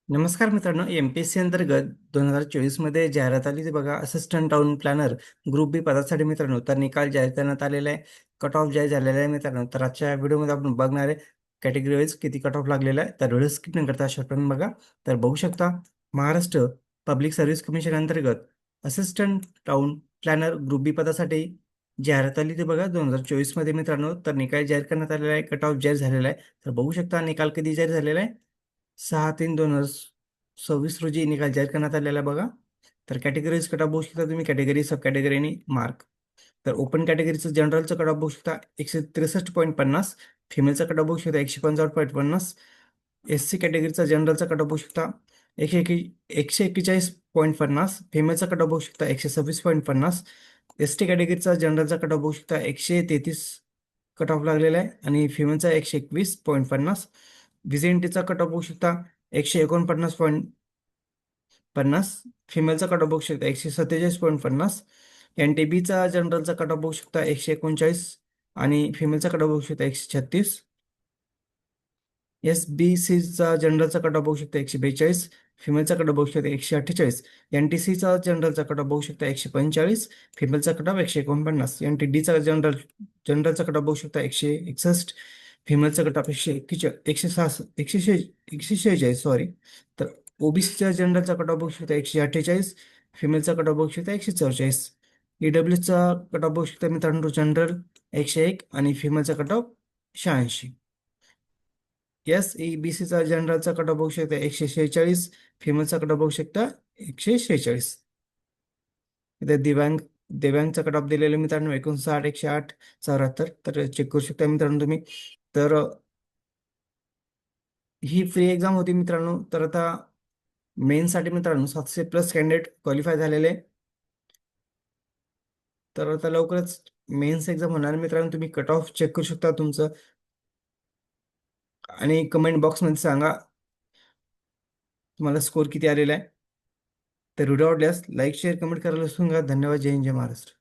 नमस्कार मित्रांनो, एम-पी-एस-सी अंतर्गत 2024 मध्ये जाहिरात आली. ते बघा, असिस्टंट टाउन प्लॅनर ग्रुप बी पदासाठी मित्रांनो. तर निकाल जाहीर करण्यात आलेला आहे, कट ऑफ जाहीर झालेला आहे मित्रांनो. तर आजच्या व्हिडिओमध्ये आपण बघणार आहे कॅटेगरी वाईज किती कट ऑफ लागलेला आहे. तर व्हिडिओ स्किप न करता शेवटपर्यंत बघा. तर बघू शकता, महाराष्ट्र पब्लिक सर्व्हिस कमिशन अंतर्गत असिस्टंट टाउन प्लॅनर ग्रुप बी पदासाठी जाहिरात आली. ते बघा 2024 मध्ये मित्रांनो. तर निकाल जाहीर करण्यात आलेला आहे, कट ऑफ जाहीर झालेला आहे. तर बघू शकता निकाल कधी जाहीर झालेला आहे. 6/3/2026 रोजी निकाल जाहीर करण्यात आलेला आहे बघा. तर कॅटेगरीज कट ऑफ बघू शकता तुम्ही, कॅटेगरी सब कॅटेगरी आणि मार्क. तर ओपन कॅटेगरीचं जनरलचं कट ऑफ बघू शकता 163.50, फिमेलचा कट ऑफ बघू शकता 155.50, एस सी कॅटेगरीचा जनरलचा कट ऑफ बघू शकता 141.50, फिमेलचा कट ऑफ बघू शकता 126.50, एस टी कॅटेगरीचा जनरलचा कट ऑफ बघू शकता 133 कट ऑफ लागलेला आहे आणि फिमेलचा 121.50, व्हीजेंटीचा कट ऑफ बघू शकता 149.50, फिमेलचा कट ऑफ बघू शकता 147.50, एन-टी-बीचा जनरलचा कट ऑफ बघू शकता 139 आणि फिमेलचा कट ऑफ बघू शकता 136, एस-बी-सीचा जनरलचा कट ऑफ बघू शकता 142, फिमेलचा कट ऑफ बघू शकता 148, एन-टी-सीचा जनरलचा कट ऑफ बघू शकता 145, फिमेलचा कट ऑफ 149, एन-टी-डीचा जनरलचा कट ऑफ बघू शकता 161, फिमेलचा कट ऑफ 146, सॉरी. तर ओबीसीच्या जनरलचा कट ऑफ बघू शकता 148, फिमेलचा कट ऑफ बघू शकता 144, ईडब्ल्यूचा कट ऑफ बघू शकता मित्रांनो जनरल 101 आणि फिमेलचा कट ऑफ 86. एस-ई-बी-सीचा जनरलचा कट ऑफ बघू शकता 146, फिमेलचा कट ऑफ बघू शकता 146. इथे दिव्यांगचा कट ऑफ दिलेला मित्रांनो 59, 108, 74. तर चेक करू शकता मित्रांनो तुम्ही. तर ही फ्री एक्झाम होती मित्रांनो. तर आता मेन्ससाठी मित्रांनो 700+ कॅन्डिडेट क्वालिफाय झालेले आहे. तर आता लवकरच मेन्स एक्झाम होणार मित्रांनो. तुम्ही कट ऑफ चेक करू शकता तुमचं आणि कमेंट बॉक्समध्ये सांगा तुम्हाला स्कोर किती आलेला आहे. तर व्हिडिओ आवडल्यास लाईक शेअर कमेंट करायला विसरू नका. धन्यवाद. जय हिंद, जय महाराष्ट्र.